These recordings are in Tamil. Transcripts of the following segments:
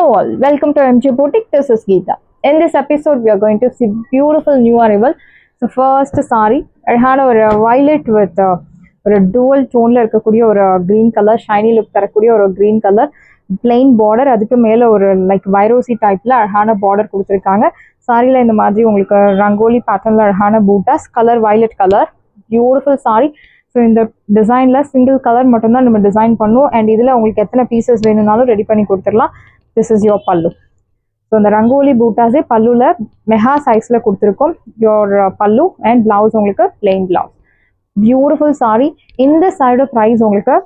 Hello all, welcome to MG Boutique. This is Geeta. In this episode, we are going to see beautiful new arrival. So first saree, அழகான ஒரு violet with ஒரு dual toneல இருக்கக்கூடிய ஒரு green color, shiny look தரக்கூடிய ஒரு green color, plain border, அதுக்கு மேல ஒரு like வைரோசி டைப்ல அழகான border கொடுத்திருக்காங்க. சாரில இந்த மாதிரி உங்களுக்கு ரங்கோலி பேட்டர்ன்ல அழகான buttas, colour violet color, beautiful saree. So இந்த டிசைனில் சிங்கிள் கலர் மட்டும்தான் நம்ம டிசைன் பண்ணுவோம் அண்ட் இதில் உங்களுக்கு எத்தனை பீசஸ் வேணும்னாலும் ரெடி பண்ணி கொடுத்துடலாம். This is your pallu. So இந்த ரங்கோலி பூட்டாஸே பல்லுவில் மெகா சைஸில் கொடுத்துருக்கோம். யோர் பல்லு அண்ட் பிளவுஸ் உங்களுக்கு பிளெயின் பிளவுஸ். பியூட்டிஃபுல் சாரி. இந்த சைடு ப்ரைஸ் உங்களுக்கு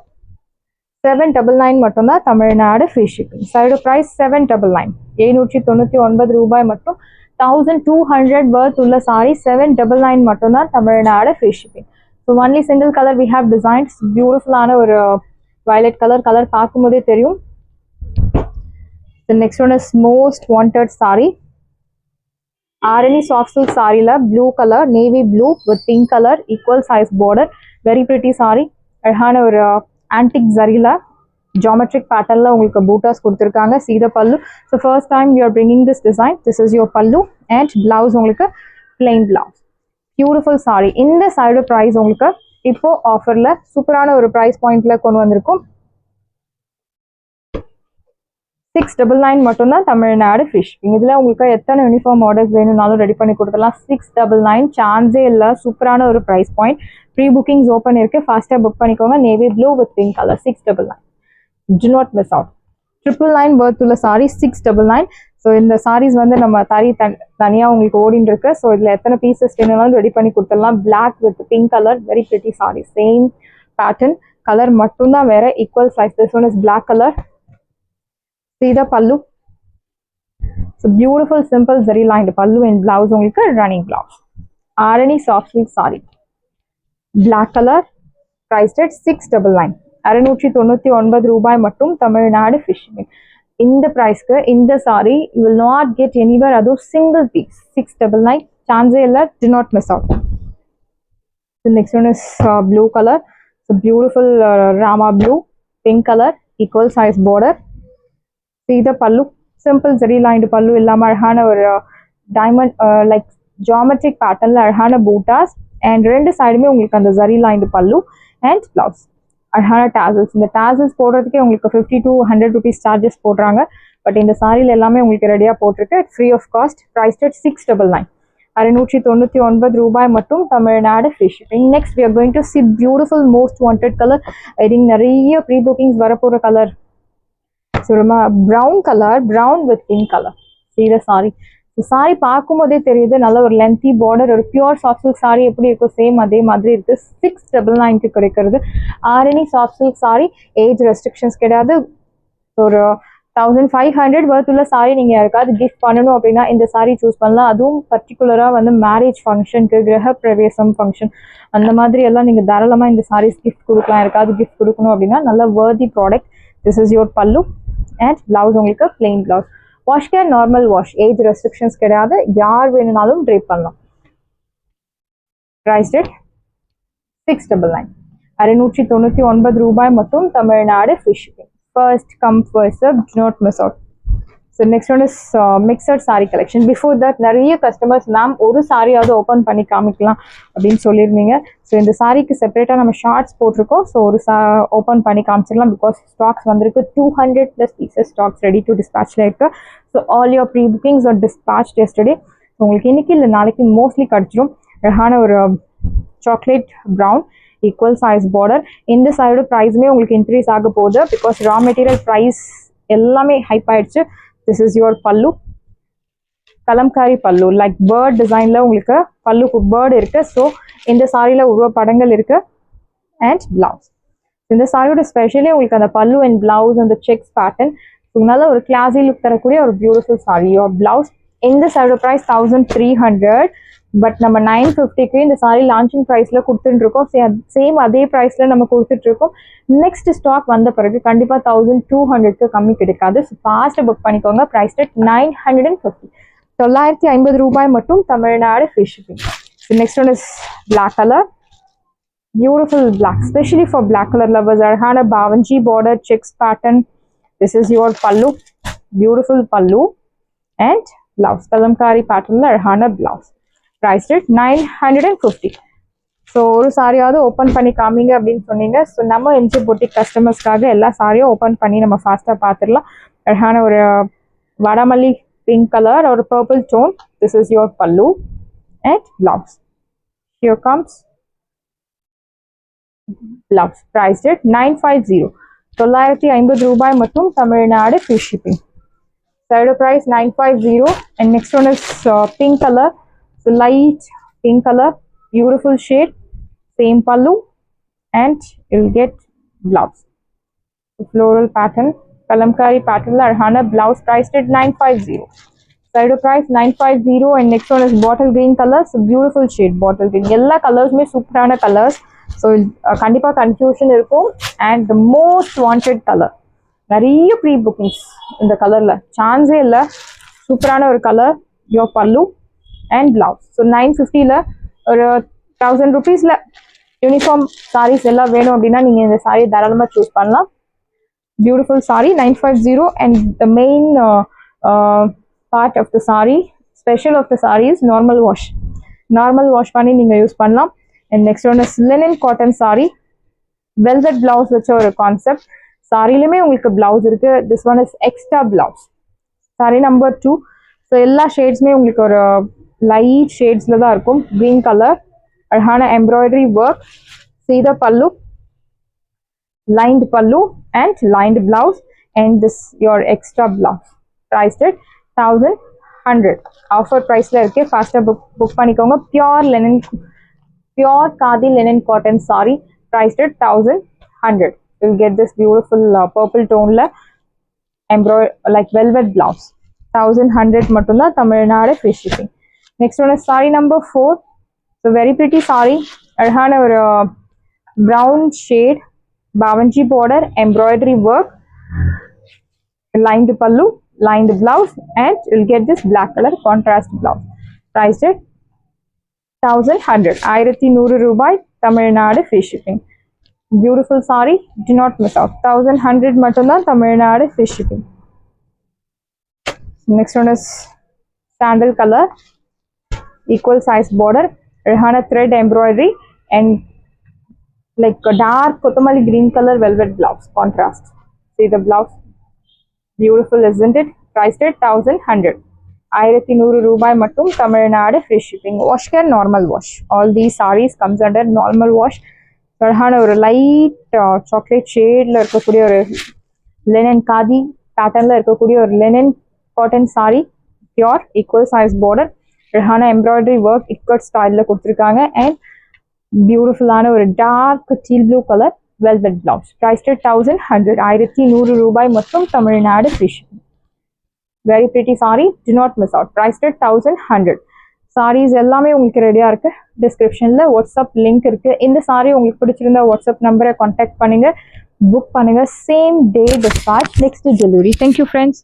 799 மட்டும்தான், Tamil Nadu free shipping. Side price 799, 799 ரூபாய் மட்டும். 1200 வர்த் உள்ள சாரி 799 மட்டும்தான், Tamil Nadu free shipping. So only single color we have designed. Beautiful ஆன ஒரு violet color பார்க்கும்போதே தெரியும். The next one is most wanted saree. Arani soft silk சாரில blue color, navy blue with pink color, equal size border. Very pretty saree. அழகான ஒரு antique zariல geometric patternல உங்களுக்கு பூட்டாஸ் கொடுத்திருக்காங்க. See the pallu. So first time you are bringing this design. This is your pallu and blouse உங்களுக்கு plain blouse. பியூட்டிஃபுல் சாரி. இந்த சைடு ப்ரைஸ் உங்களுக்கு இப்போ ஆஃபர்ல சூப்பரான ஒரு ப்ரைஸ் பாயிண்ட்ல கொண்டு வந்திருக்கும். 699 மட்டும்தான், தமிழ்நாடு ஃப்ரீ ஷிப்பிங். இதுல உங்களுக்கு எத்தனை யூனிஃபார்ம் ஆர்டர்ஸ் வேணும்னாலும் ரெடி பண்ணி கொடுத்துடலாம். 699 சான்ஸே இல்லை. சூப்பரான ஒரு price point. Pre bookings open இருக்கு, ஃபாஸ்டா புக் பண்ணிக்கோங்க. Navy blue with pink colour 699. Do not miss out. 999 worth உள்ள சாரி 699. ஸோ இந்த சாரீஸ் வந்து நம்ம தனியாக உங்களுக்கு ஓடின்னு இருக்கு. ஸோ இதில் எத்தனை பீசஸ் வேணும்னாலும் ரெடி பண்ணி கொடுத்துடலாம். Black with pink colour, very pretty sari. Same pattern, colour மட்டும்தான் வேற, equal size. This one is black colour. See the pallu. So beautiful simple zari lined pallu and blouse உங்களுக்கு running blouse. Arani soft silk saree. Black color, priced at 699. 699 ரூபாய் மட்டும், தமிழ்நாடு ஃப்ரீ ஷிப்பிங். இந்த பிரைஸ்க்கு இந்த sorry you will not get anywhere. அதுவும் சிங்கிள் பீஸ் 699. சான்ஸே இல்லை. Do not miss out. The next one is blue color. So beautiful rama blue, pink color, equal size border. See the pallu. Simple zari lined pallu இல்லாம அழகான ஒரு டைமண்ட் லைக் ஜியோமெட்ரிக் பேட்டர்ன்ல அழகான பூட்டாஸ் அண்ட் ரெண்டு சைடுமே உங்களுக்கு அந்த zari lined pallu and blouse. அழகான டாசல்ஸ். இந்த டாசல்ஸ் போடுறதுக்கே உங்களுக்கு 50 to 100 ருபீஸ் சார்ஜஸ் போடுறாங்க. பட் இந்த சாரியில் எல்லாமே உங்களுக்கு ரெடியாக போட்டிருக்கு. Free of cost. Priced at 699. 699 ரூபாய் மட்டும், Tamil Nadu free shipping. Next we are going to see beautiful most wanted color. I think நிறைய ப்ரீ புக்கிங்ஸ் வரப்போகிற colour. Brown colour, brown with pink colour. See the saree. Sari பார்க்கும் போதே தெரியுது நல்ல ஒரு லென்த்தி பார்டர். ஒரு பியூர் சாஃப்ட் சில்க் சாரி எப்படி இருக்கும் சேம் அதே மாதிரி இருக்கு. 699 கிடைக்கிறது. Arani soft silk sorry. Age restrictions கிடையாது. ஒரு 1500 வர்த் உள்ள சாரி நீங்க யாருக்காவது கிஃப்ட் பண்ணணும் அப்படின்னா இந்த சாரி சூஸ் பண்ணலாம். அதுவும் பர்டிகுலரா வந்து மேரேஜ் ஃபங்க்ஷனுக்கு, கிரக பிரவேசம் ஃபங்க்ஷன் அந்த மாதிரி எல்லாம் நீங்க தாராளமா இந்த சாரீஸ் கிஃப்ட் கொடுக்கலாம். யாருக்காவது கிஃப்ட் கொடுக்கணும் அப்படின்னா நல்ல worthy product. This is your pallu and blouse உங்களுக்கு plain blouse. Wash care, normal wash. Age restrictions கிடையாது. யார் வேணும்னாலும் ட்ரேப் பண்ணலாம். Price rate 699. 699 ரூபாய் மட்டும், Tamil Nadu free shipping. First come first serve. To not miss out. So next one is mixed sorry collection. Before that நிறைய கஸ்டமர்ஸ் மேம் ஒரு சாரியாவது ஓப்பன் பண்ணி காமிக்கலாம் அப்படின்னு சொல்லியிருந்தீங்க. ஸோ இந்த சாரிக்கு செப்பரேட்டாக நம்ம ஷார்ட்ஸ் போட்டிருக்கோம். ஸோ ஒரு ஓப்பன் பண்ணி காமிச்சிடலாம். பிகாஸ் ஸ்டாக்ஸ் வந்திருக்கு. 200+ பீசஸ் ஸ்டாக்ஸ் ரெடி டு டிஸ்பேச்சில் இருக்கு. So all your pre bookings are dispatch yesterday. So உங்களுக்கு இன்னைக்கு இல்லை நாளைக்கு மோஸ்ட்லி கிடச்சிடும். அழகான ஒரு chocolate brown, equal size border. இந்த சைடு ப்ரைஸுமே உங்களுக்கு இன்க்ரீஸ் ஆக போகுது. பிகாஸ் ரா மெட்டீரியல் ப்ரைஸ் எல்லாமே ஹைப் ஆயிடுச்சு. This is your pallu. Kalamkari பல்லு, லைக் பேர்ட் டிசைன்ல உங்களுக்கு பல்லுக்கு பேர்டு இருக்கு. ஸோ இந்த சாரியில உருவ படங்கள் இருக்கு. And blouse. இந்த சாரியோட ஸ்பெஷலி உங்களுக்கு அந்த பல்லு அண்ட் பிளவுஸ் அந்த செக்ஸ் பேட்டர்ன் நல்ல ஒரு கிளாஸி லுக் தரக்கூடிய ஒரு பியூட்டிஃபுல் சாரி. Your blouse. இந்த சாரியோட ப்ரைஸ் 1300. பட் நம்ம 950க்கு இந்த சாரி லான்ச்சிங் ப்ரைஸ்ல கொடுத்துட்டு இருக்கோம். சேம் அதே ப்ரைஸ்ல நம்ம கொடுத்துட்டு இருக்கோம். நெக்ஸ்ட் ஸ்டாக் வந்த பிறகு கண்டிப்பா 1200க்கு கம்மி கிடைக்காது. ஸோ ஃபாஸ்ட்டாக புக் பண்ணிக்கோங்க. Price rate 950. 950 ரூபாய் மட்டும், Tamil Nadu free shipping. Next one is black colour. Beautiful black, especially for black colour lovers. அழகான பாவஞ்சி border, checks pattern. This is your pallu. beautiful pallu and blouse. Kalamkari pattern அழகான blouse. Priced at 950. ஸோ ஒரு சாரியாவது ஓப்பன் பண்ணி காமிங்க அப்படின்னு சொன்னீங்க. ஸோ நம்ம எம்ஜி பொட்டிக் கஸ்டமர்ஸ்க்காக எல்லா சாரியும் ஓப்பன் பண்ணி நம்ம ஃபாஸ்ட்டாக பார்த்துடலாம். அழகான ஒரு வடமல்லி பிங்க் கலர் ஒரு purple tone. This is your pallu and blouse. Here comes blouse. Priced at 950. 950 ரூபாய் மட்டும். Tamil Nadu free shipping. Third price 950. And next one is pink color. So light pink color, beautiful shade, same pallu, and you'll get blouse. The floral pattern, kalamkari pattern la arhana blouse, priced at 950. Third price 950. And next one is bottle green color. So beautiful shade, bottle green. Ella colors mein superana colors. So kandipa confusion irukum. And the most wanted color. நிறைய ப்ரீ புக்கிங்ஸ் இந்த கலரில், சான்ஸே இல்லை. சூப்பரான ஒரு colour. Your pallu and blouse. So 950 ஒரு 1000 rupees யூனிஃபார்ம் சாரீஸ் எல்லாம் வேணும் அப்படின்னா நீங்கள் இந்த சாரீ தாராளமாக சூஸ் பண்ணலாம். Beautiful sari 950. And the main part of the sari, special of the sari is normal wash. Normal wash பண்ணி நீங்கள் யூஸ் பண்ணலாம். And next one is linen cotton sari. Velvet blouse வச்ச ஒரு கான்செப்ட். சாரிலுமே உங்களுக்கு பிளவுஸ் இருக்கு. This one is extra blouse. Sari number 2. So எல்லா ஷேட்ஸுமே உங்களுக்கு ஒரு லைட் ஷேட்ஸில் தான் இருக்கும். க்ரீன் கலர், அழகான embroidery work, Sita pallu, lined pallu and lined blouse. And this your extra blouse. Prized at 1100. Offer ப்ரைஸில் இருக்கு. ஃபாஸ்ட்டாக புக் பண்ணிக்கோங்க. Pure khadi linen cotton sorry. Prized at 1100. You'll get this beautiful purple tone la embroidery like velvet blouse. 1100 mattum da. Tamilnadu free shipping. Next one is saree number 4. So very pretty saree. Adhana or brown shade, bavanchi border, embroidery work, lined pallu, lined blouse, and you'll get this black color contrast blouse. Priced at 1100. 1100 rubai. Tamilnadu free shipping. Beautiful saree, do not miss out. 1100 mattum da. Tamilnadu free shipping. Next one is sandal color, equal size border, rahana thread embroidery, and like a dark kotamali green color velvet blouse contrast. See the blouse, beautiful isn't it? Priced at 1100. 1100 rubai mattum. Tamilnadu free shipping. Wash care normal wash. All these sarees comes under normal wash. அழகான ஒரு லைட் சாக்லேட் ஷேடில் இருக்கக்கூடிய ஒரு லெனன் காதி பேட்டர்னில் இருக்கக்கூடிய ஒரு linen cotton sari. Pure equal size border, அழகான எம்ப்ராய்டரி ஒர்க் இக்கட் ஸ்டைலில் கொடுத்துருக்காங்க. அண்ட் பியூட்டிஃபுல்லான ஒரு dark teal blue colour velvet blouse. Priced 1100. 1100 ரூபாய் மட்டும். Tamil Nadu free shipping. Very pretty sari, do not miss out. Priced 1100. Saris எல்லாமே உங்களுக்கு ரெடியாக இருக்குது. டிஸ்கிரிப்ஷனில் வாட்ஸ்அப் லிங்க் இருக்குது. இந்த சாரீ உங்களுக்கு பிடிச்சிருந்தா வாட்ஸ்அப் நம்பரை கான்டாக்ட் பண்ணுங்கள், புக் பண்ணுங்கள். Same day dispatch, next delivery. Thank you friends.